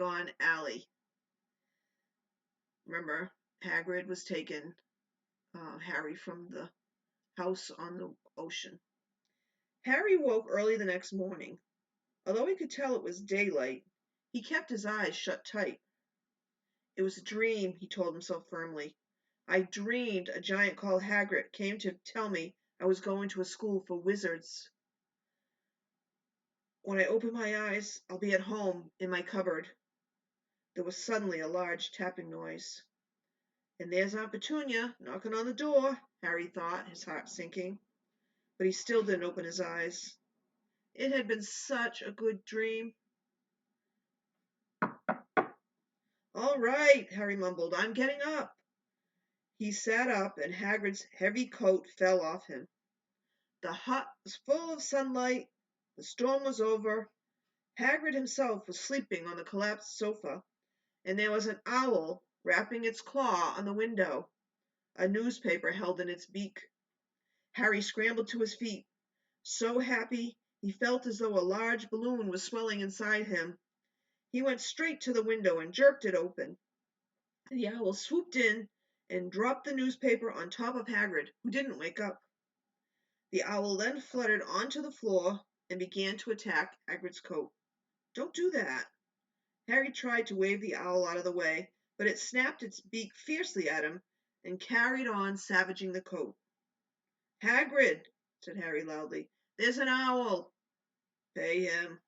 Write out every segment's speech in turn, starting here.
Diagon Alley. Remember, Hagrid was taking Harry from the house on the ocean. Harry woke early the next morning. Although he could tell it was daylight, he kept his eyes shut tight. It was a dream, he told himself firmly. I dreamed a giant called Hagrid came to tell me I was going to a school for wizards. When I open my eyes, I'll be at home in my cupboard. There was suddenly a large tapping noise. And there's Aunt Petunia knocking on the door, Harry thought, his heart sinking. But he still didn't open his eyes. It had been such a good dream. All right, Harry mumbled, I'm getting up. He sat up, and Hagrid's heavy coat fell off him. The hut was full of sunlight. The storm was over. Hagrid himself was sleeping on the collapsed sofa, and there was an owl rapping its claw on the window, a newspaper held in its beak. Harry scrambled to his feet. So happy, he felt as though a large balloon was swelling inside him. He went straight to the window and jerked it open. The owl swooped in and dropped the newspaper on top of Hagrid, who didn't wake up. The owl then fluttered onto the floor and began to attack Hagrid's coat. Don't do that. Harry tried to wave the owl out of the way, but it snapped its beak fiercely at him and carried on savaging the coat. Hagrid, said Harry loudly, there's an owl. Pay him,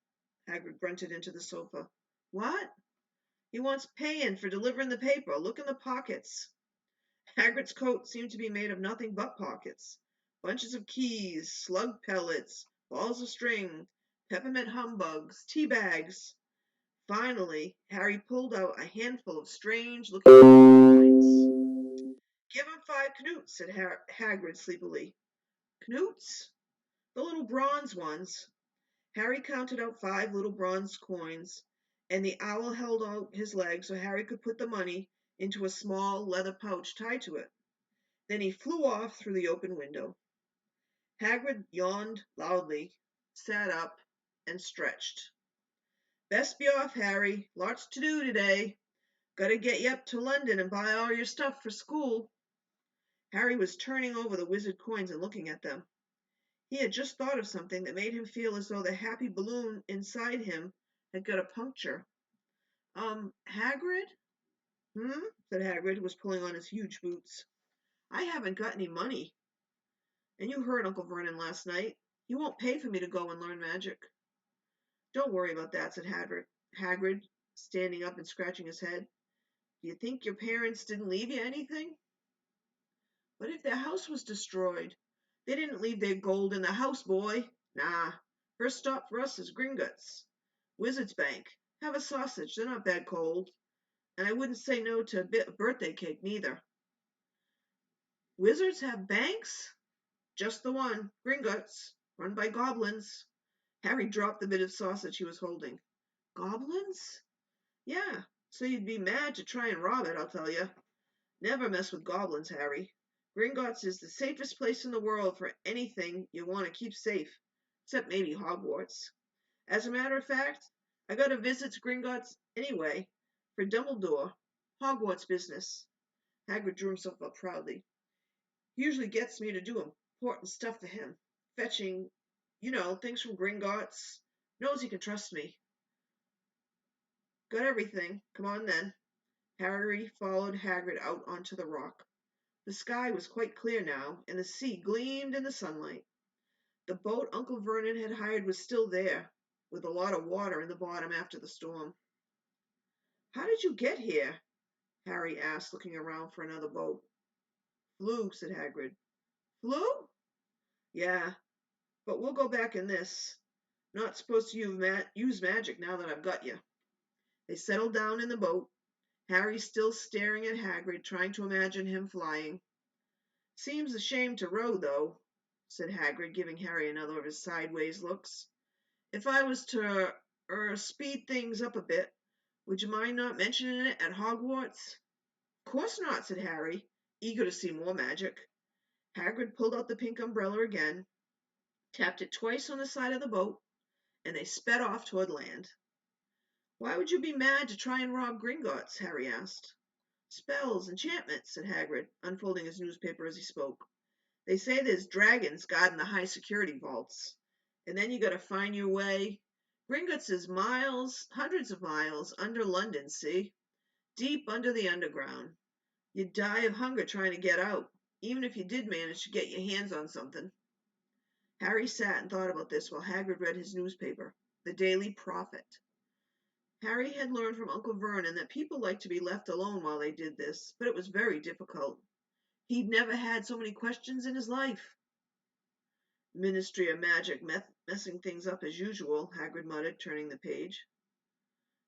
Hagrid grunted into the sofa. What? He wants paying for delivering the paper. Look in the pockets. Hagrid's coat seemed to be made of nothing but pockets. Bunches of keys, slug pellets, balls of string, peppermint humbugs, tea bags. Finally, Harry pulled out a handful of strange-looking coins. Give him 5 knoots, said Hagrid sleepily. Knoots? The little bronze ones. Harry counted out 5 little bronze coins, and the owl held out his leg so Harry could put the money into a small leather pouch tied to it. Then he flew off through the open window. Hagrid yawned loudly, sat up, and stretched. Best be off, Harry. Lots to do today. Gotta get you up to London and buy all your stuff for school. Harry was turning over the wizard coins and looking at them. He had just thought of something that made him feel as though the happy balloon inside him had got a puncture. Hagrid? Said Hagrid, who was pulling on his huge boots. I haven't got any money. And you heard Uncle Vernon last night. He won't pay for me to go and learn magic. Don't worry about that, said Hagrid, standing up and scratching his head. Do you think your parents didn't leave you anything? What if their house was destroyed? They didn't leave their gold in the house, boy. Nah. First stop for us is Gringotts. Wizard's Bank. Have a sausage. They're not bad cold. And I wouldn't say no to a bit of birthday cake, neither. Wizards have banks? Just the one. Gringotts. Run by goblins. Harry dropped the bit of sausage he was holding. Goblins? Yeah, so you'd be mad to try and rob it, I'll tell you. Never mess with goblins, Harry. Gringotts is the safest place in the world for anything you want to keep safe, except maybe Hogwarts. As a matter of fact, I got a visit to Gringotts anyway, for Dumbledore. Hogwarts business. Hagrid drew himself up proudly. He usually gets me to do important stuff for him. Fetching, things from Gringotts. Knows he can trust me. Got everything. Come on then. Harry followed Hagrid out onto the rock. The sky was quite clear now, and the sea gleamed in the sunlight. The boat Uncle Vernon had hired was still there, with a lot of water in the bottom after the storm. How did you get here? Harry asked, looking around for another boat. Flew, said Hagrid. Flew? Yeah, but we'll go back in this. Not supposed to use magic now that I've got you. They settled down in the boat, Harry still staring at Hagrid, trying to imagine him flying. Seems a shame to row, though, said Hagrid, giving Harry another of his sideways looks. If I was to, speed things up a bit, would you mind not mentioning it at Hogwarts? Of course not, said Harry, eager to see more magic. Hagrid pulled out the pink umbrella again, tapped it twice on the side of the boat, and they sped off toward land. Why would you be mad to try and rob Gringotts? Harry asked. Spells, enchantments, said Hagrid, unfolding his newspaper as he spoke. They say there's dragons guarding the high security vaults. And then you gotta find your way. Gringotts is miles, hundreds of miles, under London, see? Deep under the underground. You'd die of hunger trying to get out, even if you did manage to get your hands on something. Harry sat and thought about this while Hagrid read his newspaper, The Daily Prophet. Harry had learned from Uncle Vernon that people liked to be left alone while they did this, but it was very difficult. He'd never had so many questions in his life. Ministry of Magic messing things up as usual, Hagrid muttered, turning the page.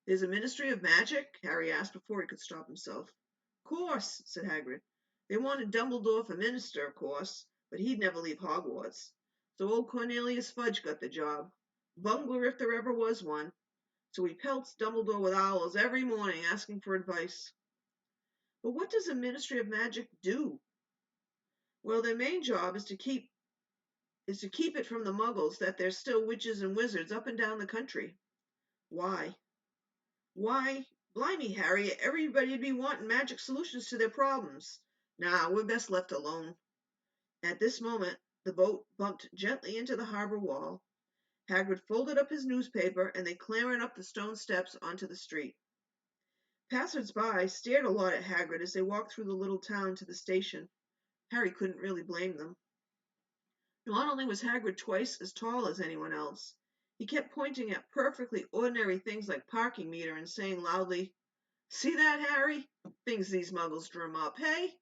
There's a Ministry of Magic? Harry asked before he could stop himself. Course, said Hagrid. They wanted Dumbledore for minister, of course, but he'd never leave Hogwarts. So old Cornelius Fudge got the job. Bungler if there ever was one. So he pelts Dumbledore with owls every morning asking for advice. But what does a Ministry of Magic do? Well, their main job is to keep it from the muggles that there's still witches and wizards up and down the country. Why? Why, blimey, Harry, everybody'd be wanting magic solutions to their problems. Nah, we're best left alone. At this moment, the boat bumped gently into the harbor wall. Hagrid folded up his newspaper, and they clambered up the stone steps onto the street. Passers-by stared a lot at Hagrid as they walked through the little town to the station. Harry couldn't really blame them. Not only was Hagrid twice as tall as anyone else, he kept pointing at perfectly ordinary things like parking meter and saying loudly, "See that, Harry? Things these muggles drum up, hey?"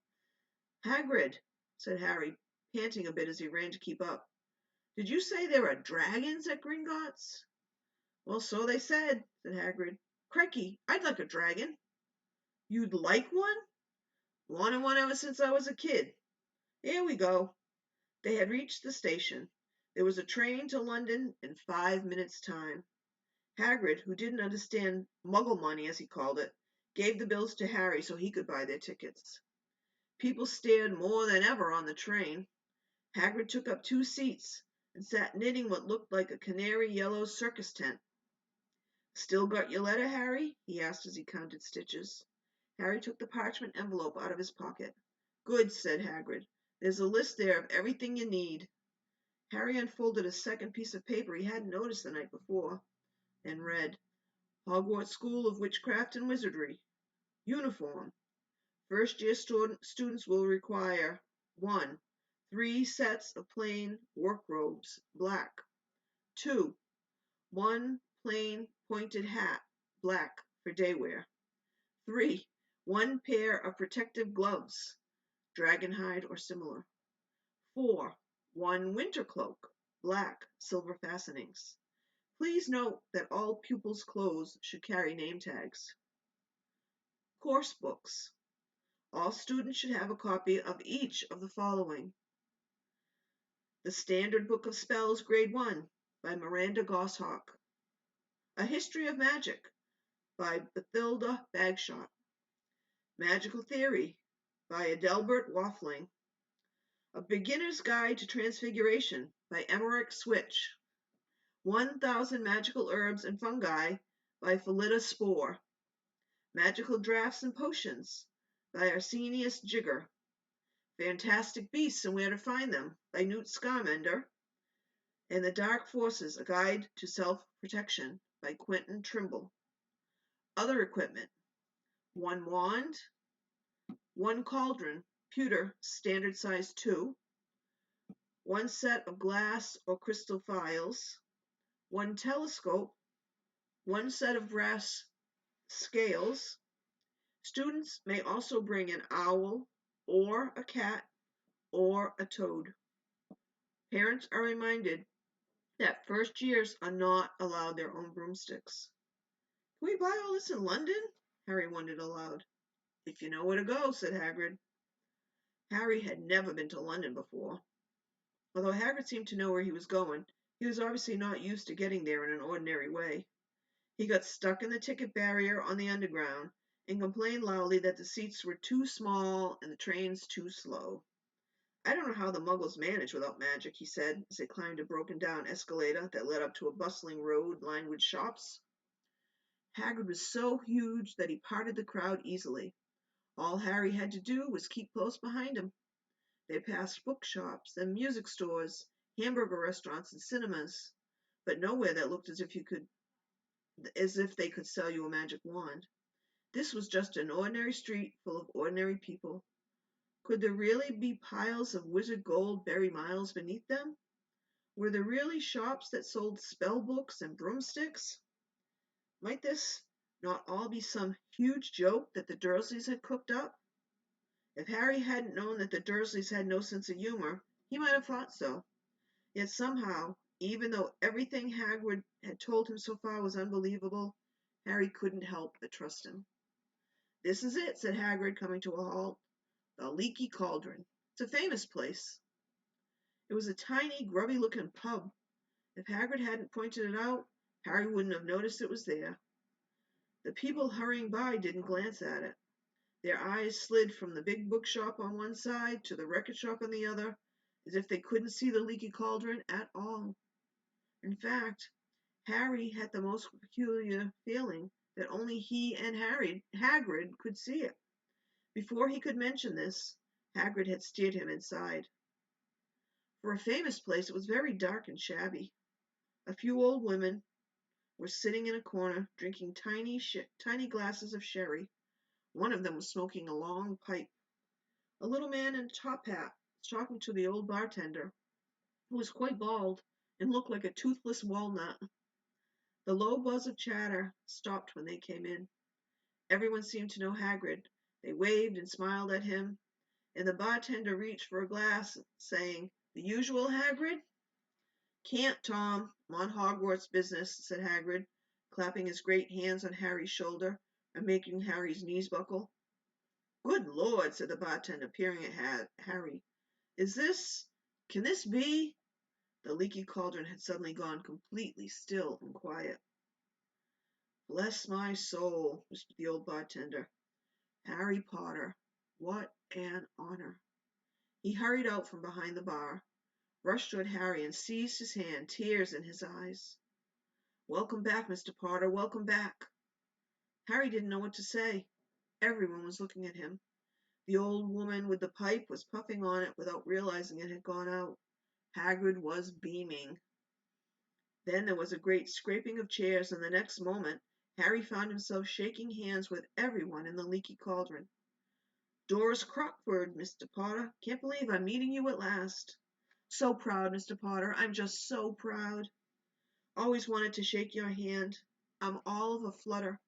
"Hagrid," said Harry, panting a bit as he ran to keep up. "Did you say there are dragons at Gringotts?" "Well, so they said," said Hagrid. "Crikey, I'd like a dragon." "You'd like one?" "Wanted one ever since I was a kid. Here we go." They had reached the station. There was a train to London in 5 minutes' time. Hagrid, who didn't understand Muggle money, as he called it, gave the bills to Harry so he could buy their tickets. People stared more than ever on the train. Hagrid took up 2 seats and sat knitting what looked like a canary yellow circus tent. "Still got your letter, Harry?" he asked as he counted stitches. Harry took the parchment envelope out of his pocket. "Good," said Hagrid. "There's a list there of everything you need." Harry unfolded a second piece of paper he hadn't noticed the night before, and read, Hogwarts School of Witchcraft and Wizardry. Uniform. First-year students will require 1. 3 sets of plain work robes, black. 2. 1 plain pointed hat, black, for day wear. 3. 1 pair of protective gloves, dragon hide or similar. 4. 1 winter cloak, black, silver fastenings. Please note that all pupils' clothes should carry name tags. Course books. All students should have a copy of each of the following. The Standard Book of Spells, Grade 1, by Miranda Goshawk. A History of Magic, by Bathilda Bagshot. Magical Theory, by Adelbert Waffling. A Beginner's Guide to Transfiguration, by Emmerich Switch. 1,000 Magical Herbs and Fungi, by Phillida Spore. Magical Drafts and Potions, by Arsenius Jigger. Fantastic Beasts and Where to Find Them, by Newt Scamander. And The Dark Forces, A Guide to Self-Protection, by Quentin Trimble. Other equipment. 1 wand, 1 cauldron, pewter, standard size 2, 1 set of glass or crystal phials, 1 telescope, 1 set of brass scales. Students may also bring an owl or a cat or a toad. Parents are reminded that first years are not allowed their own broomsticks. Can we buy all this in London? Harry wondered aloud. If you know where to go, said Hagrid. Harry had never been to London before. Although Hagrid seemed to know where he was going, he was obviously not used to getting there in an ordinary way. He got stuck in the ticket barrier on the underground and complained loudly that the seats were too small and the trains too slow. I don't know how the muggles manage without magic, he said, as they climbed a broken-down escalator that led up to a bustling road lined with shops. Hagrid was so huge that he parted the crowd easily. All Harry had to do was keep close behind him. They passed bookshops and music stores, hamburger restaurants and cinemas, but nowhere that looked as if they could sell you a magic wand. This was just an ordinary street full of ordinary people. Could there really be piles of wizard gold buried miles beneath them? Were there really shops that sold spell books and broomsticks? Might this not all be some huge joke that the Dursleys had cooked up? If Harry hadn't known that the Dursleys had no sense of humor, he might have thought so. Yet somehow, even though everything Hagrid had told him so far was unbelievable, Harry couldn't help but trust him. "This is it," said Hagrid, coming to a halt. "The Leaky Cauldron. It's a famous place." It was a tiny, grubby-looking pub. If Hagrid hadn't pointed it out, Harry wouldn't have noticed it was there. The people hurrying by didn't glance at it. Their eyes slid from the big bookshop on one side to the record shop on the other, as if they couldn't see the Leaky Cauldron at all. In fact, Harry had the most peculiar feeling that only he and Hagrid could see it. Before he could mention this, Hagrid had steered him inside. For a famous place, it was very dark and shabby. A few old women were sitting in a corner, drinking tiny glasses of sherry. One of them was smoking a long pipe. A little man in a top hat was talking to the old bartender, who was quite bald and looked like a toothless walnut. The low buzz of chatter stopped when they came in. Everyone seemed to know Hagrid. They waved and smiled at him, and the bartender reached for a glass, saying, "The usual, Hagrid?" "Can't, Tom. I'm on Hogwarts business," said Hagrid, clapping his great hands on Harry's shoulder and making Harry's knees buckle. "Good Lord," said the bartender, peering at Harry. Can this be?" The Leaky Cauldron had suddenly gone completely still and quiet. "Bless my soul," whispered the old bartender. "Harry Potter. What an honor." He hurried out from behind the bar, rushed toward Harry and seized his hand, tears in his eyes. "Welcome back, Mr. Potter, welcome back." Harry didn't know what to say. Everyone was looking at him. The old woman with the pipe was puffing on it without realizing it had gone out. Hagrid was beaming. Then there was a great scraping of chairs, and the next moment Harry found himself shaking hands with everyone in the Leaky Cauldron. "Doris Crockford, Mr. Potter. Can't believe I'm meeting you at last." "So proud, Mr. Potter. I'm just so proud." "Always wanted to shake your hand. I'm all of a flutter."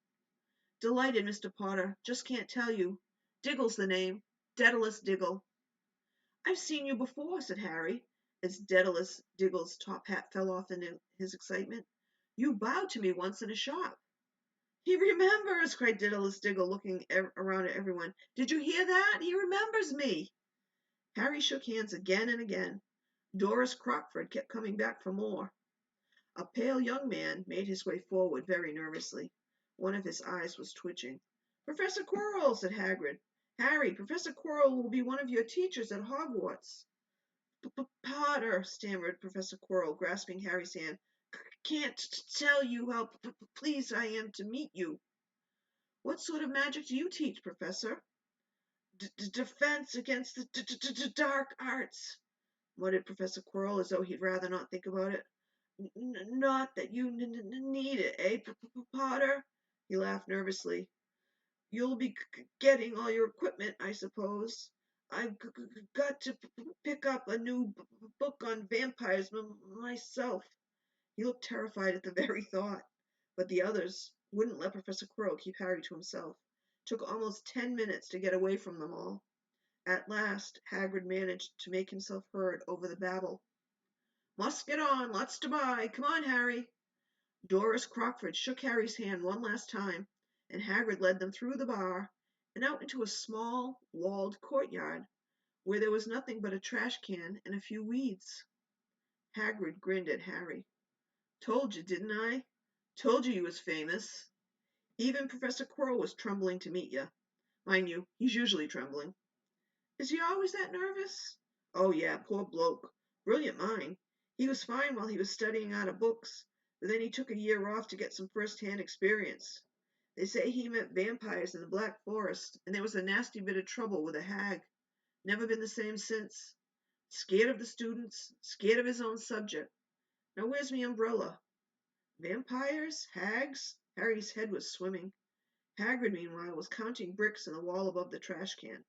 "Delighted, Mr. Potter. Just can't tell you. Diggle's the name. Daedalus Diggle." "I've seen you before," said Harry, as Daedalus Diggle's top hat fell off in his excitement. "You bowed to me once in a shop." "He remembers!" cried Daedalus Diggle, looking around at everyone. "Did you hear that? He remembers me." Harry shook hands again and again. Doris Crockford kept coming back for more. A pale young man made his way forward very nervously. One of his eyes was twitching. "Professor Quirrell," said Hagrid. "Harry, Professor Quirrell will be one of your teachers at Hogwarts." "Potter," stammered Professor Quirrell, grasping Harry's hand. "Can't tell you how pleased I am to meet you." "What sort of magic do you teach, Professor?" "Defense against the dark arts," muttered Professor Quirrell, as though he'd rather not think about it. "Not that you need it, eh, Potter?" He laughed nervously. "You'll be getting all your equipment, I suppose. I've got to pick up a new book on vampires myself." He looked terrified at the very thought, but the others wouldn't let Professor Quirrell keep Harry to himself. It took almost 10 minutes to get away from them all. At last, Hagrid managed to make himself heard over the babble. "Must get on, lots to buy. Come on, Harry." Doris Crockford shook Harry's hand one last time, and Hagrid led them through the bar and out into a small, walled courtyard, where there was nothing but a trash can and a few weeds. Hagrid grinned at Harry. "Told you, didn't I? Told you was famous." Even Professor Quirrell was trembling to meet you. Mind you, he's usually trembling. "Is he always that nervous?" "Oh, yeah, poor bloke. Brilliant mind. He was fine while he was studying out of books, but then he took a year off to get some first-hand experience. They say he met vampires in the Black Forest, and there was a nasty bit of trouble with a hag. Never been the same since. Scared of the students, scared of his own subject. Now where's me umbrella? Vampires? Hags? Harry's head was swimming. Hagrid, meanwhile, was counting bricks in the wall above the trash can.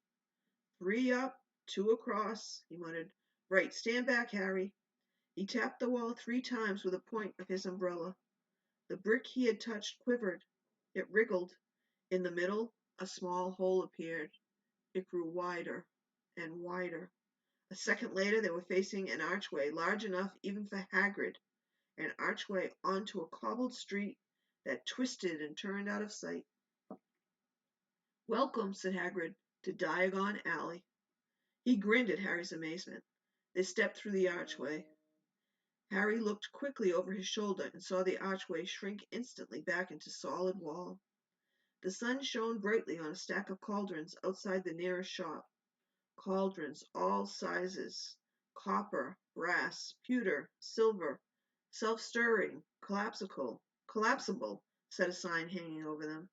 3 up, 2 across, he muttered. Right, stand back, Harry. He tapped the wall 3 times with the point of his umbrella. The brick he had touched quivered. It wriggled. In the middle, a small hole appeared. It grew wider and wider. A second later, they were facing an archway large enough even for Hagrid, an archway onto a cobbled street that twisted and turned out of sight. Welcome, said Hagrid, to Diagon Alley. He grinned at Harry's amazement. They stepped through the archway. Harry looked quickly over his shoulder and saw the archway shrink instantly back into solid wall. The sun shone brightly on a stack of cauldrons outside the nearest shop. Cauldrons, all sizes, copper, brass, pewter, silver, self-stirring, collapsible, said a sign hanging over them.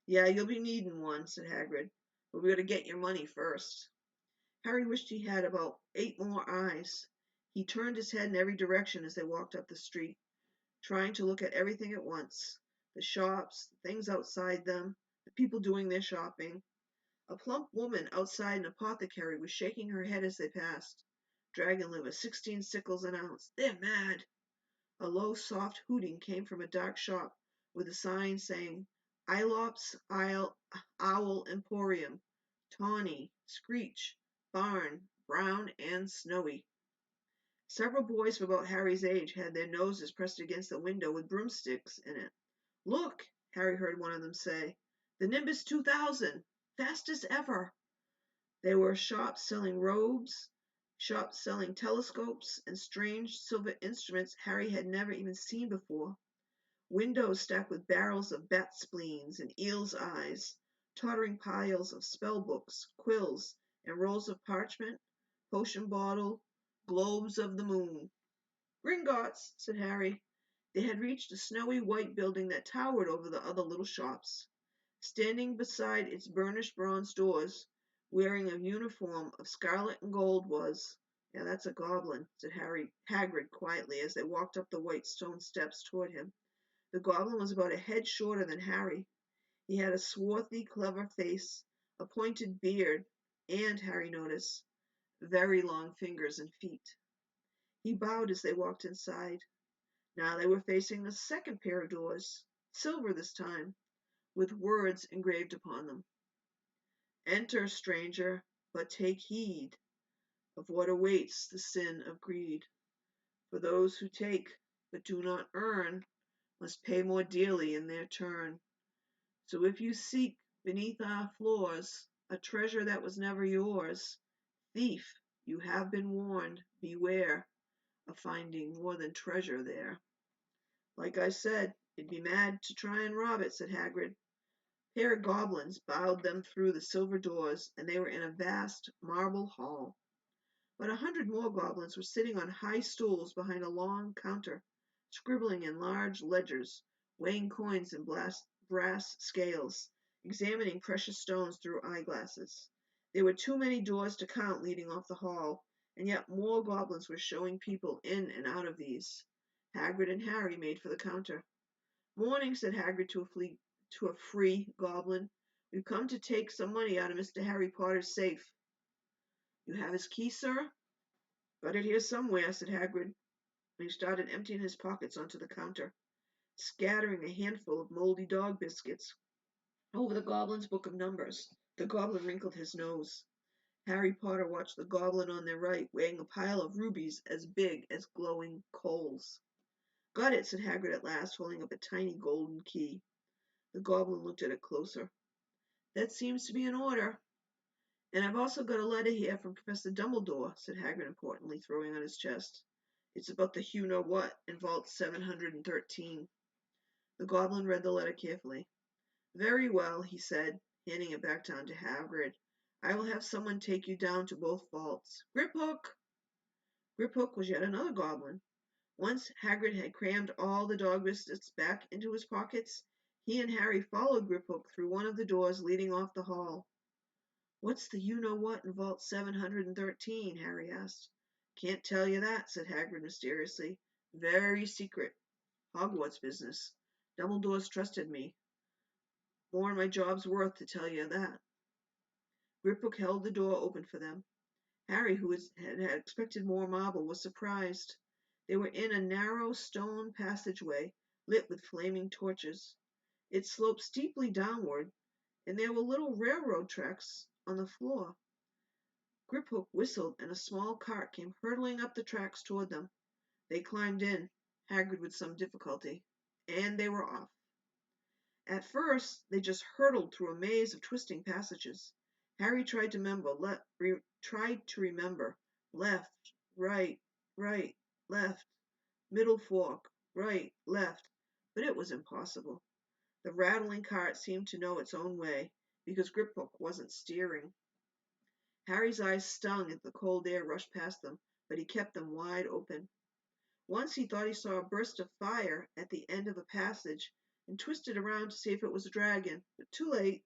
Yeah, you'll be needing one, said Hagrid, but we gotta get your money first. Harry wished he had about 8 more eyes. He turned his head in every direction as they walked up the street, trying to look at everything at once. The shops, the things outside them, the people doing their shopping. A plump woman outside an apothecary was shaking her head as they passed. Dragon liver, 16 sickles an ounce. They're mad. A low, soft hooting came from a dark shop with a sign saying Ilops Owl Emporium, Tawny, Screech, Barn, Brown, and Snowy. Several boys of about Harry's age had their noses pressed against the window with broomsticks in it. Look, Harry heard one of them say. The Nimbus 2000, fastest ever. There were shops selling robes, shops selling telescopes, and strange silver instruments Harry had never even seen before. Windows stacked with barrels of bat spleens and eel's eyes, tottering piles of spell books, quills, and rolls of parchment, potion bottle, globes of the moon. Gringotts, said Harry. They had reached a snowy white building that towered over the other little shops. Standing beside its burnished bronze doors, wearing a uniform of scarlet and gold was, yeah, that's a goblin, said Hagrid quietly as they walked up the white stone steps toward him. The goblin was about a head shorter than Harry. He had a swarthy, clever face, a pointed beard, and, Harry noticed, very long fingers and feet. He bowed as they walked inside. Now they were facing the second pair of doors, silver this time, with words engraved upon them. Enter, stranger, but take heed of what awaits the sin of greed. For those who take but do not earn must pay more dearly in their turn. So if you seek beneath our floors a treasure that was never yours, thief, you have been warned, beware of finding more than treasure there. Like I said, you'd be mad to try and rob it, said Hagrid. A pair of goblins bowed them through the silver doors, and they were in a vast marble hall. But 100 more goblins were sitting on high stools behind a long counter, scribbling in large ledgers, weighing coins in brass scales, examining precious stones through eyeglasses. There were too many doors to count leading off the hall, and yet more goblins were showing people in and out of these. Hagrid and Harry made for the counter. Morning, said Hagrid to a free goblin. We've come to take some money out of Mr. Harry Potter's safe. You have his key, sir? Got it here somewhere, said Hagrid, and he started emptying his pockets onto the counter, scattering a handful of moldy dog biscuits over the goblin's book of numbers. The goblin wrinkled his nose. Harry Potter watched the goblin on their right, weighing a pile of rubies as big as glowing coals. Got it, said Hagrid at last, holding up a tiny golden key. The goblin looked at it closer. That seems to be in order. And I've also got a letter here from Professor Dumbledore, said Hagrid importantly, throwing on his chest. It's about the you-know-what in Vault 713. The goblin read the letter carefully. Very well, he said, handing it back down to Hagrid. I will have someone take you down to both vaults. Griphook! Griphook was yet another goblin. Once Hagrid had crammed all the dog biscuits back into his pockets, He and Harry followed Griphook through one of the doors leading off the hall. "What's the you-know-what in Vault 713?" Harry asked. "Can't tell you that," said Hagrid mysteriously. "Very secret. Hogwarts business. Dumbledore's trusted me. More'n my job's worth to tell you that." Griphook held the door open for them. Harry, who had expected more marble, was surprised. They were in a narrow stone passageway, lit with flaming torches. It sloped steeply downward, and there were little railroad tracks on the floor. Griphook whistled, and a small cart came hurtling up the tracks toward them. They climbed in, Hagrid with some difficulty, and they were off. At first, they just hurtled through a maze of twisting passages. Harry tried to remember left, right, left, middle fork, right, left, but it was impossible. The rattling cart seemed to know its own way, because Griphook wasn't steering. Harry's eyes stung as the cold air rushed past them, but he kept them wide open. Once he thought he saw a burst of fire at the end of a passage and twisted around to see if it was a dragon, but too late.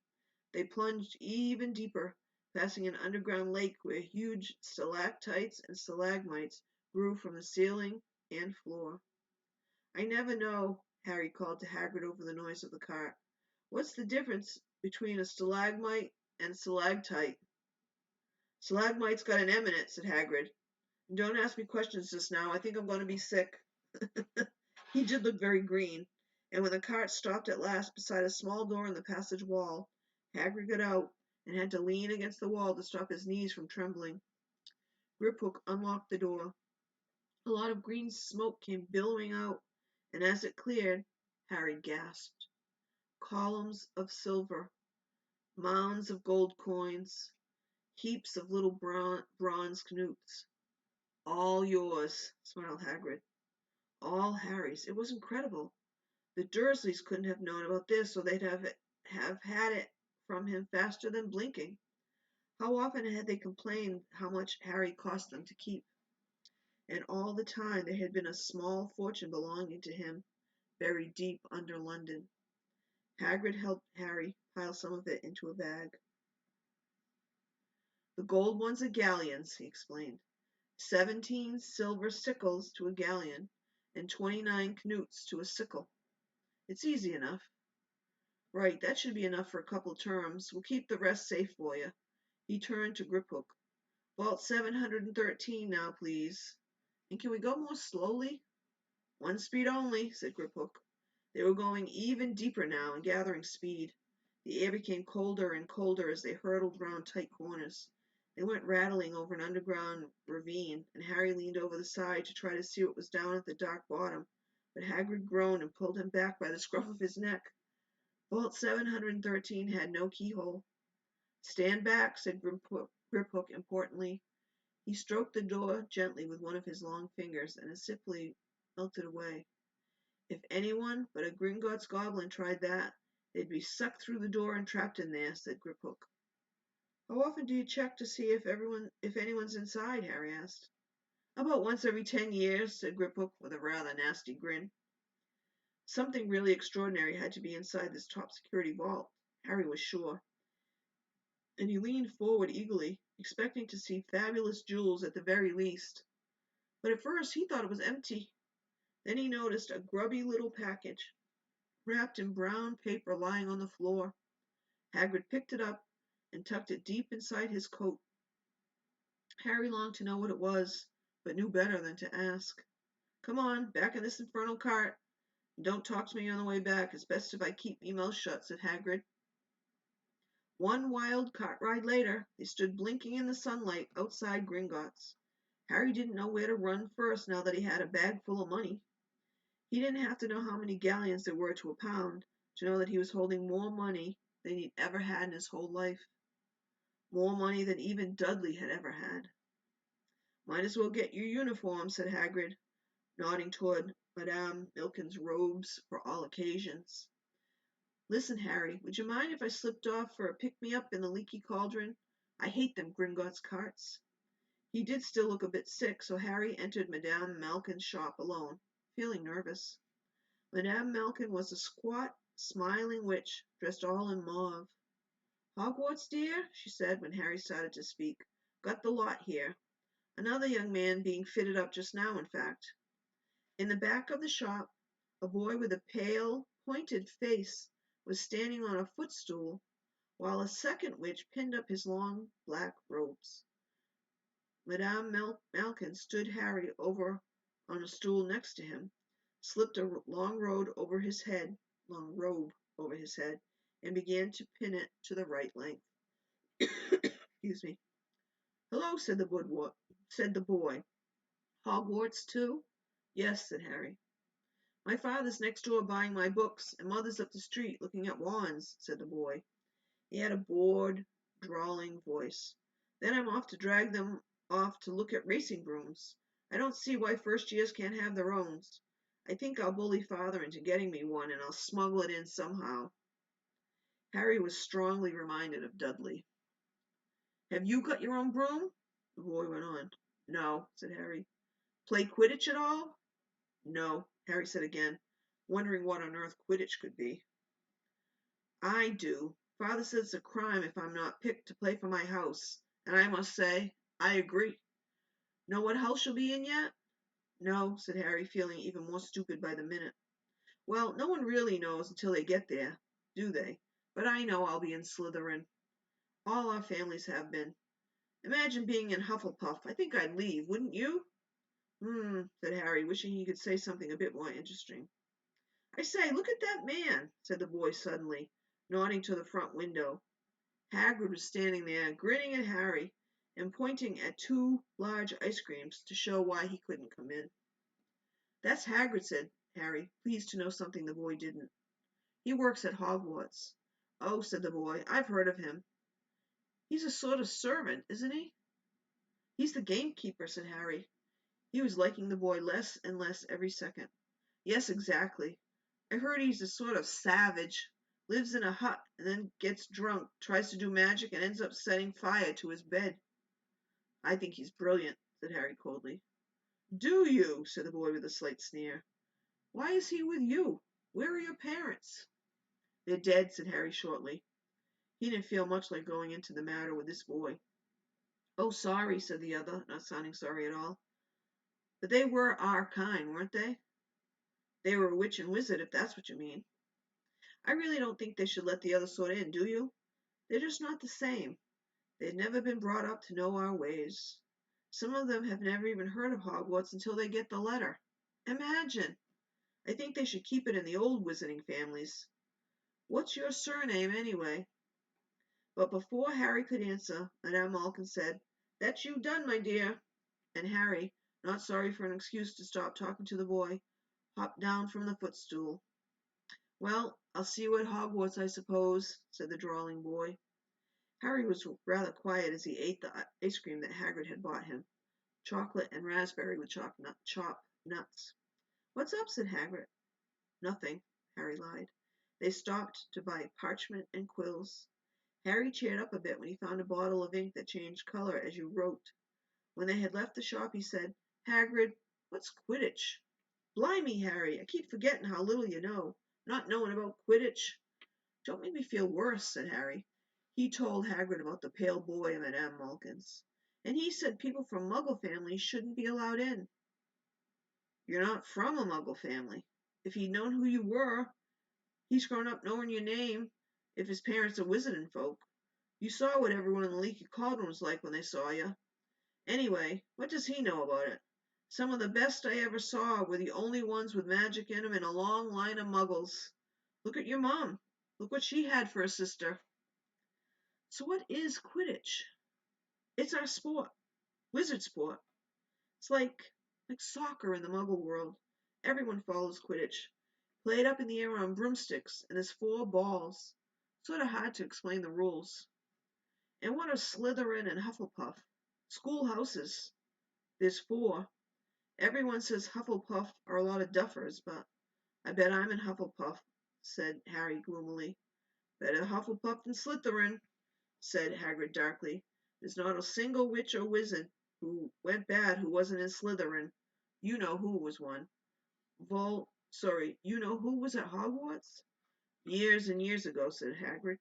They plunged even deeper, passing an underground lake where huge stalactites and stalagmites grew from the ceiling and floor. "I never know," Harry called to Hagrid over the noise of the cart. "What's the difference between a stalagmite and a stalactite?" "Stalagmite's got an M in it," said Hagrid. "And don't ask me questions just now. I think I'm going to be sick." He did look very green, and when the cart stopped at last beside a small door in the passage wall, Hagrid got out and had to lean against the wall to stop his knees from trembling. Griphook unlocked the door. A lot of green smoke came billowing out, and as it cleared, Harry gasped. Columns of silver, mounds of gold coins, heaps of little bronze knoots. "All yours," smiled Hagrid. All Harry's. It was incredible. The Dursleys couldn't have known about this, or they'd have had it from him faster than blinking. How often had they complained how much Harry cost them to keep? And all the time there had been a small fortune belonging to him, buried deep under London. Hagrid helped Harry pile some of it into a bag. "The gold ones are galleons," he explained. 17 silver sickles to a galleon, and 29 knoots to a sickle. It's easy enough." "Right, that should be enough for a couple terms. We'll keep the rest safe for you." He turned to Griphook. "Vault 713 now, please. And can we go more slowly?" "One speed only," said Griphook. They were going even deeper now and gathering speed. The air became colder and colder as they hurtled round tight corners. They went rattling over an underground ravine, and Harry leaned over the side to try to see what was down at the dark bottom, but Hagrid groaned and pulled him back by the scruff of his neck. Vault 713 had no keyhole. "Stand back," said Griphook importantly. He stroked the door gently with one of his long fingers, and it simply melted away. "If anyone but a Gringotts goblin tried that, they'd be sucked through the door and trapped in there," said Griphook. "How often do you check to see if anyone's inside?" Harry asked. "About once every 10 years," said Griphook with a rather nasty grin. Something really extraordinary had to be inside this top security vault, Harry was sure, and he leaned forward eagerly, expecting to see fabulous jewels at the very least. But at first he thought it was empty. Then he noticed a grubby little package, wrapped in brown paper, lying on the floor. Hagrid picked it up and tucked it deep inside his coat. Harry longed to know what it was, but knew better than to ask. "Come on, back in this infernal cart. And don't talk to me on the way back. It's best if I keep me mouth shut," said Hagrid. One wild cart ride later, they stood blinking in the sunlight outside Gringotts. Harry didn't know where to run first now that he had a bag full of money. He didn't have to know how many galleons there were to a pound to know that he was holding more money than he'd ever had in his whole life. More money than even Dudley had ever had. "Might as well get your uniform," said Hagrid, nodding toward Madame Milkin's robes for all occasions. "Listen, Harry, would you mind if I slipped off for a pick-me-up in the leaky cauldron? I hate them Gringotts carts." He did still look a bit sick, so Harry entered Madame Malkin's shop alone, feeling nervous. Madame Malkin was a squat, smiling witch dressed all in mauve. "Hogwarts, dear?" she said when Harry started to speak. "Got the lot here. Another young man being fitted up just now, in fact." In the back of the shop, a boy with a pale, pointed face was standing on a footstool, while a second witch pinned up his long black robes. Madame Malkin stood Harry over on a stool next to him, slipped a long robe over his head, and began to pin it to the right length. Excuse me. "Hello," said the boy. "Hogwarts, too?" "Yes," said Harry. "My father's next door buying my books, and mother's up the street looking at wands," said the boy. He had a bored, drawling voice. "Then I'm off to drag them off to look at racing brooms. I don't see why first years can't have their own. I think I'll bully father into getting me one, and I'll smuggle it in somehow." Harry was strongly reminded of Dudley. "Have you got your own broom?" the boy went on. "No," said Harry. "Play Quidditch at all?" "No," Harry said again, wondering what on earth Quidditch could be. "I do. Father says it's a crime if I'm not picked to play for my house, and I must say I agree. Know what house you'll be in yet?" "No," said Harry, feeling even more stupid by the minute. "Well, no one really knows until they get there, do they? But I know I'll be in Slytherin. All our families have been. Imagine being in Hufflepuff. I think I'd leave, wouldn't you?" Said Harry, wishing he could say something a bit more interesting. "I say, look at that man," said the boy suddenly, nodding to the front window. Hagrid was standing there, grinning at Harry, and pointing at two large ice creams to show why he couldn't come in. "That's Hagrid," said Harry, pleased to know something the boy didn't. "He works at Hogwarts." "Oh," said the boy, "I've heard of him. He's a sort of servant, isn't he?" "He's the gamekeeper," said Harry. He was liking the boy less and less every second. "Yes, exactly. I heard he's a sort of savage. Lives in a hut and then gets drunk, tries to do magic, and ends up setting fire to his bed." "I think he's brilliant," said Harry coldly. "Do you?" said the boy with a slight sneer. "Why is he with you? Where are your parents?" "They're dead," said Harry shortly. He didn't feel much like going into the matter with this boy. "Oh, sorry," said the other, not sounding sorry at all. "But they were our kind, weren't they?" "They were a witch and wizard, if that's what you mean." "I really don't think they should let the other sort in, do you? They're just not the same. They've never been brought up to know our ways. Some of them have never even heard of Hogwarts until they get the letter. Imagine! I think they should keep it in the old wizarding families. What's your surname, anyway?" But before Harry could answer, Madame Malkin said, "That's you done, my dear." And Harry, not sorry for an excuse to stop talking to the boy, hopped down from the footstool. "Well, I'll see you at Hogwarts, I suppose," said the drawling boy. Harry was rather quiet as he ate the ice cream that Hagrid had bought him, chocolate and raspberry with chopped nuts. "What's up?" said Hagrid. "Nothing," Harry lied. They stopped to buy parchment and quills. Harry cheered up a bit when he found a bottle of ink that changed color as you wrote. When they had left the shop, he said, "Hagrid, what's Quidditch?" "Blimey, Harry, I keep forgetting how little you know. Not knowing about Quidditch." "Don't make me feel worse," said Harry. He told Hagrid about the pale boy at Madame Malkin's. "And he said people from Muggle families shouldn't be allowed in." "You're not from a Muggle family. If he'd known who you were, he's grown up knowing your name, if his parents are wizarding folk. You saw what everyone in the Leaky Cauldron was like when they saw you. Anyway, what does he know about it? Some of the best I ever saw were the only ones with magic in 'em in a long line of Muggles. Look at your mom. Look what she had for a sister." "So what is Quidditch?" "It's our sport. Wizard sport. It's like soccer in the Muggle world. Everyone follows Quidditch. Played up in the air on broomsticks, and there's 4 balls. Sort of hard to explain the rules." "And what are Slytherin and Hufflepuff?" "Schoolhouses. There's 4. Everyone says Hufflepuff are a lot of duffers, but I bet I'm in Hufflepuff," said Harry gloomily. "Better Hufflepuff than Slytherin," said Hagrid darkly. "There's not a single witch or wizard who went bad who wasn't in Slytherin. You know who was one." You know who was at Hogwarts?" Years and years ago, said Hagrid.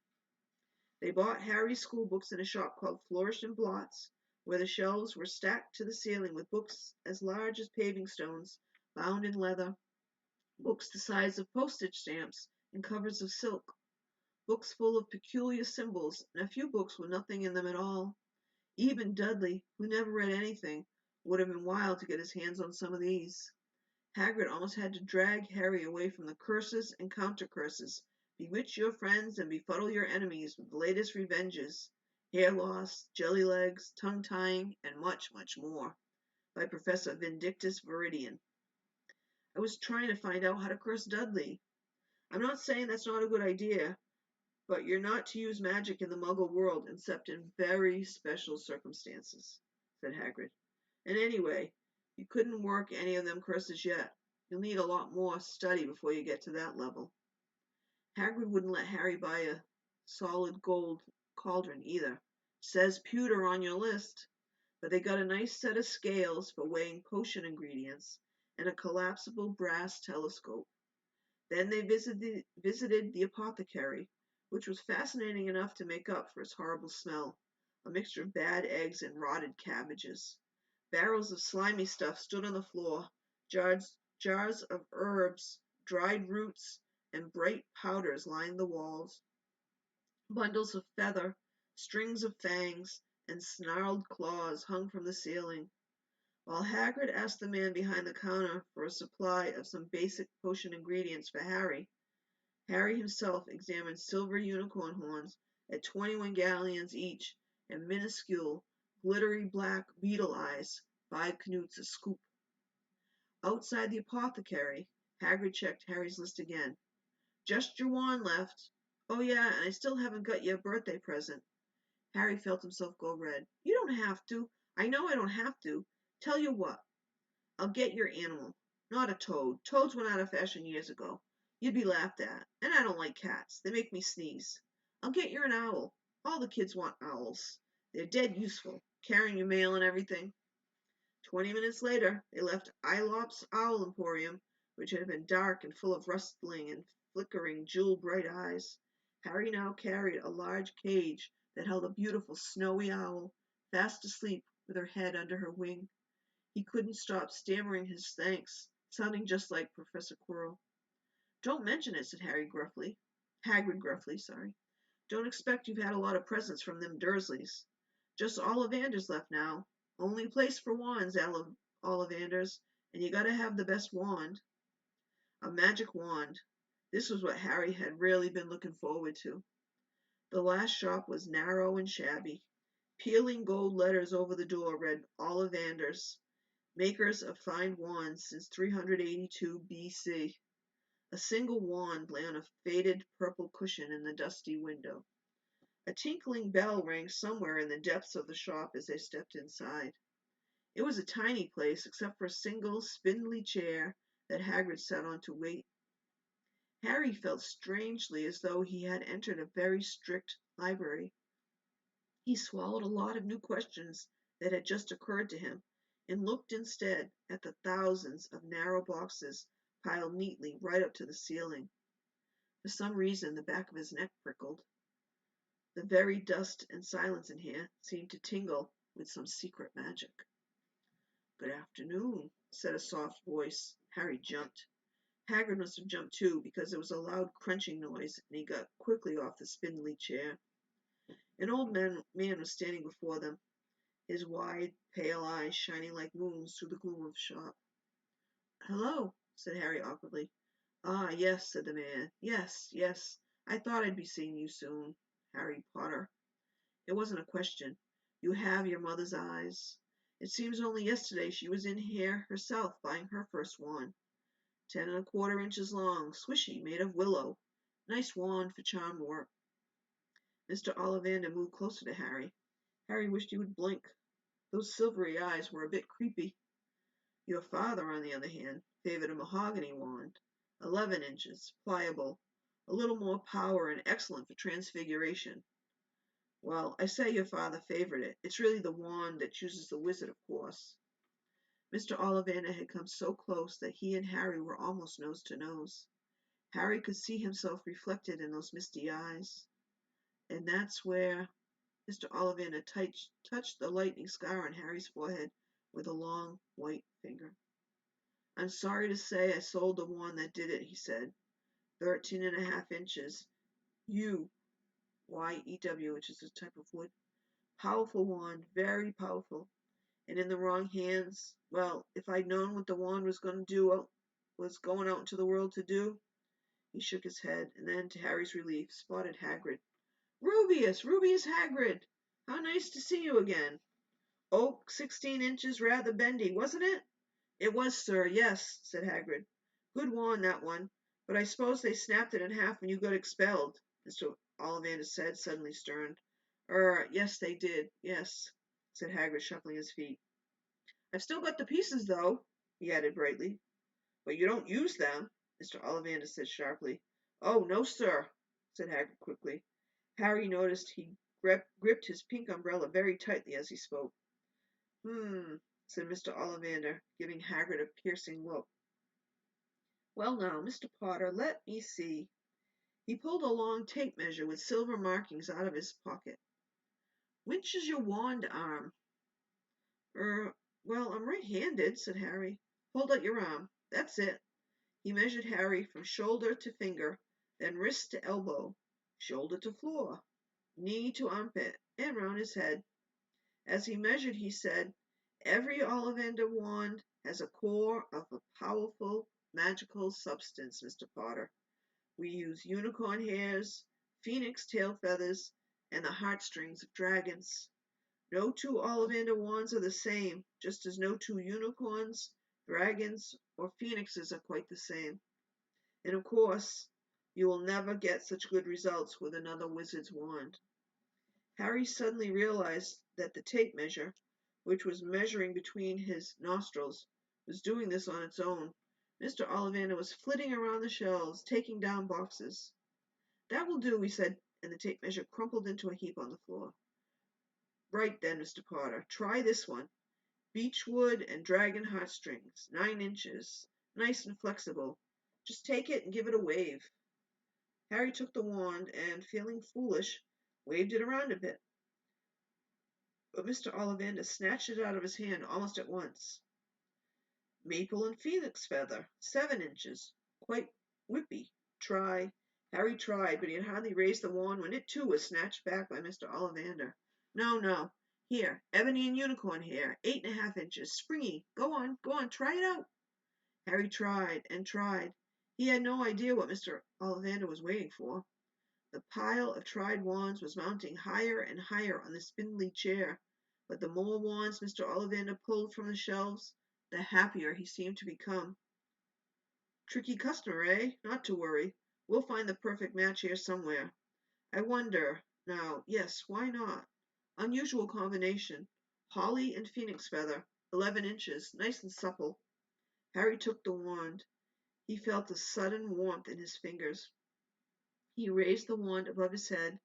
They bought Harry's school books in a shop called Flourish and Blots, where the shelves were stacked to the ceiling with books as large as paving stones, bound in leather, books the size of postage stamps and covers of silk, books full of peculiar symbols, and a few books with nothing in them at all. Even Dudley, who never read anything, would have been wild to get his hands on some of these. Hagrid almost had to drag Harry away from the curses and counter-curses, bewitch your friends and befuddle your enemies with the latest revenges, hair loss, jelly legs, tongue-tying, and much, much more, by Professor Vindictus Viridian. I was trying to find out how to curse Dudley. I'm not saying that's not a good idea, but you're not to use magic in the Muggle world except in very special circumstances, said Hagrid. And anyway, you couldn't work any of them curses yet. You'll need a lot more study before you get to that level. Hagrid wouldn't let Harry buy a solid gold cauldron either. Says pewter on your list. But they got a nice set of scales for weighing potion ingredients and a collapsible brass telescope. Then they visited the apothecary, which was fascinating enough to make up for its horrible smell, a mixture of bad eggs and rotted cabbages. Barrels of slimy stuff stood on the floor, jars of herbs, dried roots, and bright powders lined the walls. Bundles of feather, strings of fangs, and snarled claws hung from the ceiling. While Hagrid asked the man behind the counter for a supply of some basic potion ingredients for Harry himself examined silver unicorn horns at 21 galleons each and minuscule, glittery black beetle eyes, 5 knuts a scoop. Outside the apothecary, Hagrid checked Harry's list again. Just your wand left. Oh yeah, and I still haven't got you a birthday present. Harry felt himself go red. You don't have to. I know I don't have to. Tell you what. I'll get your animal. Not a toad. Toads went out of fashion years ago. You'd be laughed at. And I don't like cats. They make me sneeze. I'll get you an owl. All the kids want owls. They're dead useful, carrying your mail and everything. 20 minutes later, they left Aelop's Owl Emporium, which had been dark and full of rustling and flickering jewel-bright eyes. Harry now carried a large cage that held a beautiful snowy owl, fast asleep with her head under her wing. He couldn't stop stammering his thanks, sounding just like Professor Quirrell. Don't mention it, said Hagrid gruffly, sorry. Don't expect you've had a lot of presents from them Dursleys. Just Ollivanders left now. Only place for wands, Ollivanders, and you gotta have the best wand. A magic wand. This was what Harry had really been looking forward to. The last shop was narrow and shabby. Peeling gold letters over the door read Ollivanders, makers of fine wands since 382 BC. A single wand lay on a faded purple cushion in the dusty window. A tinkling bell rang somewhere in the depths of the shop as they stepped inside. It was a tiny place except for a single spindly chair that Hagrid sat on to wait. Harry felt strangely as though he had entered a very strict library. He swallowed a lot of new questions that had just occurred to him and looked instead at the thousands of narrow boxes piled neatly right up to the ceiling. For some reason, the back of his neck prickled. The very dust and silence in here seemed to tingle with some secret magic. Good afternoon, said a soft voice. Harry jumped. Hagrid must have jumped too, because there was a loud crunching noise, and he got quickly off the spindly chair. An old man was standing before them, his wide, pale eyes shining like moons through the gloom of the shop. Hello, said Harry awkwardly. Ah, yes, said the man. Yes, yes. I thought I'd be seeing you soon, Harry Potter. It wasn't a question. You have your mother's eyes. It seems only yesterday she was in here herself buying her first wand. 10 1/4 inches long, swishy, made of willow. Nice wand for charm work. Mr. Ollivander moved closer to Harry. Harry wished he would blink. Those silvery eyes were a bit creepy. Your father, on the other hand, favored a mahogany wand, 11 inches, pliable, a little more power and excellent for transfiguration. Well, I say your father favored it. It's really the wand that chooses the wizard, of course. Mr. Ollivander had come so close that he and Harry were almost nose to nose. Harry could see himself reflected in those misty eyes. And that's where Mr. Ollivander touched the lightning scar on Harry's forehead with a long white finger. "I'm sorry to say I sold the wand that did it," he said. 13.5 inches. YEW, which is a type of wood. Powerful wand, very powerful. And in the wrong hands, well, if I'd known what the wand was going out into the world to do. He shook his head, and then, to Harry's relief, spotted Hagrid. Rubeus Hagrid! How nice to see you again. Oak, 16 inches, rather bendy, wasn't it? It was, sir, yes, said Hagrid. Good wand, that one. But I suppose they snapped it in half when you got expelled, Mr. Ollivander said, suddenly stern. Yes, they did, yes, said Hagrid, shuffling his feet. I've still got the pieces, though, he added brightly. But you don't use them, Mr. Ollivander said sharply. Oh, no, sir, said Hagrid quickly. Harry noticed he gripped his pink umbrella very tightly as he spoke. Said Mr. Ollivander, giving Hagrid a piercing look. Well now, Mr. Potter, let me see. He pulled a long tape measure with silver markings out of his pocket. Which is your wand arm? Well, I'm right-handed, said Harry. Hold out your arm. That's it. He measured Harry from shoulder to finger, then wrist to elbow, shoulder to floor, knee to armpit, and round his head. As he measured, he said, Every Ollivander wand has a core of a powerful, magical substance, Mr. Potter. We use unicorn hairs, phoenix tail feathers, and the heartstrings of dragons. No two Ollivander wands are the same, just as no two unicorns, dragons, or phoenixes are quite the same. And of course, you will never get such good results with another wizard's wand. Harry suddenly realized that the tape measure, which was measuring between his nostrils, was doing this on its own. Mr. Ollivander was flitting around the shelves, taking down boxes. That will do, he said, and the tape measure crumpled into a heap on the floor. Right then, Mr. Potter, try this one. Beechwood and dragon heartstrings, 9 inches, nice and flexible. Just take it and give it a wave. Harry took the wand and, feeling foolish, waved it around a bit. But Mr. Ollivander snatched it out of his hand almost at once. Maple and phoenix feather, 7 inches, quite whippy. Try. Harry tried, but he had hardly raised the wand when it too was snatched back by Mr. Ollivander. No. Here, ebony and unicorn hair, 8.5 inches, springy. Go on, try it out. Harry tried and tried. He had no idea what Mr. Ollivander was waiting for. The pile of tried wands was mounting higher and higher on the spindly chair, but the more wands Mr. Ollivander pulled from the shelves, the happier he seemed to become. Tricky customer, eh? Not to worry. We'll find the perfect match here somewhere. I wonder, now, yes, why not? Unusual combination. Holly and phoenix feather, 11 inches, nice and supple. Harry took the wand. He felt a sudden warmth in his fingers. He raised the wand above his head,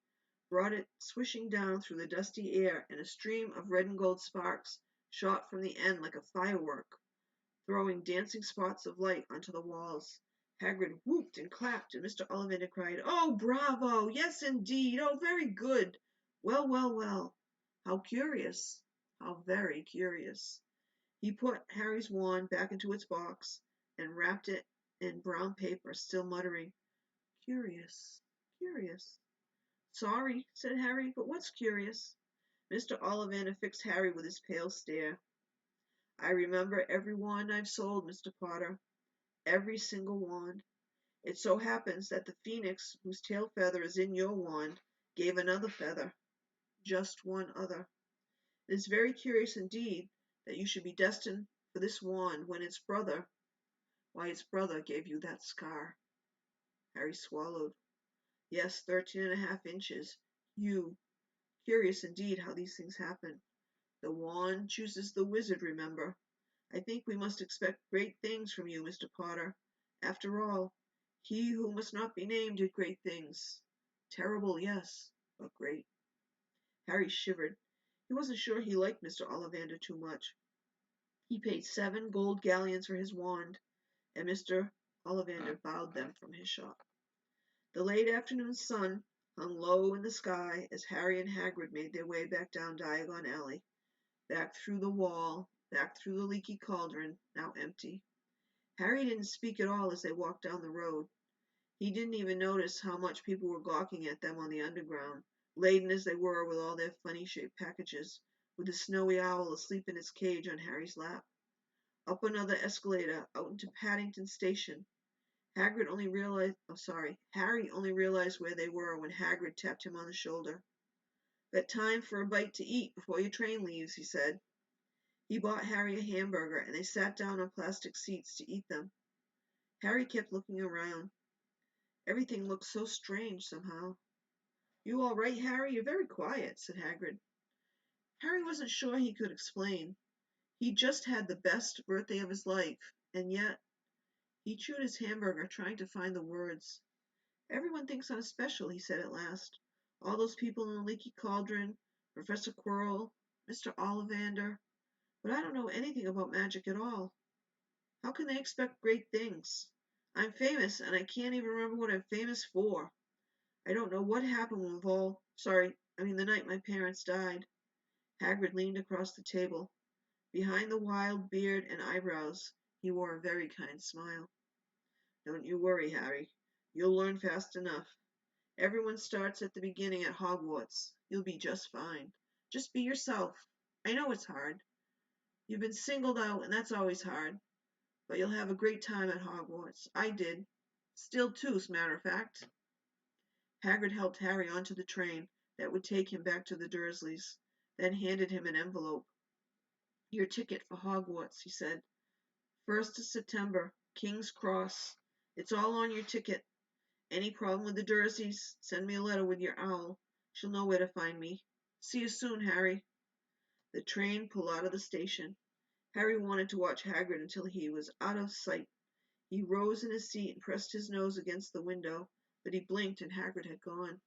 brought it swishing down through the dusty air, and a stream of red and gold sparks shot from the end like a firework, throwing dancing spots of light onto the walls. Hagrid whooped and clapped, and Mr. Ollivander cried, "Oh, bravo! Yes, indeed! Oh, very good! Well! How curious! How very curious!" He put Harry's wand back into its box and wrapped it in brown paper, still muttering, "Curious! Sorry, said Harry, but what's curious? Mr. Ollivander fixed Harry with his pale stare. I remember every wand I've sold, Mr. Potter. Every single wand. It so happens that the phoenix whose tail feather is in your wand gave another feather. Just one other. It is very curious indeed that you should be destined for this wand when its brother gave you that scar. Harry swallowed. Yes, 13.5 inches. You. Curious indeed how these things happen. The wand chooses the wizard, remember. I think we must expect great things from you, Mr. Potter. After all, he who must not be named did great things. Terrible, yes, but great. Harry shivered. He wasn't sure he liked Mr. Ollivander too much. He paid 7 gold galleons for his wand, and Mr. Ollivander bowed them from his shop. The late afternoon sun hung low in the sky as Harry and Hagrid made their way back down Diagon Alley, back through the wall, back through the leaky cauldron, now empty. Harry didn't speak at all as they walked down the road. He didn't even notice how much people were gawking at them on the underground, laden as they were with all their funny-shaped packages, with the snowy owl asleep in his cage on Harry's lap. Up another escalator, out into Paddington Station. Harry only realized where they were when Hagrid tapped him on the shoulder. "Got time for a bite to eat before your train leaves," he said. He bought Harry a hamburger, and they sat down on plastic seats to eat them. Harry kept looking around. Everything looked so strange somehow. "You all right, Harry? You're very quiet," said Hagrid. Harry wasn't sure he could explain. He'd just had the best birthday of his life, and yet he chewed his hamburger, trying to find the words. "Everyone thinks I'm special," he said at last. "All those people in the leaky cauldron, Professor Quirrell, Mr. Ollivander. But I don't know anything about magic at all. How can they expect great things? I'm famous, and I can't even remember what I'm famous for. I don't know what happened the night my parents died." Hagrid leaned across the table. Behind the wild beard and eyebrows, he wore a very kind smile. "Don't you worry, Harry. You'll learn fast enough. Everyone starts at the beginning at Hogwarts. You'll be just fine. Just be yourself. I know it's hard. You've been singled out, and that's always hard. But you'll have a great time at Hogwarts. I did. Still too, as a matter of fact." Hagrid helped Harry onto the train that would take him back to the Dursleys, then handed him an envelope. "Your ticket for Hogwarts," he said. "1st of September, King's Cross. It's all on your ticket. Any problem with the Dursleys, send me a letter with your owl. She'll know where to find me. See you soon, Harry." The train pulled out of the station. Harry wanted to watch Hagrid until he was out of sight. He rose in his seat and pressed his nose against the window, but he blinked and Hagrid had gone.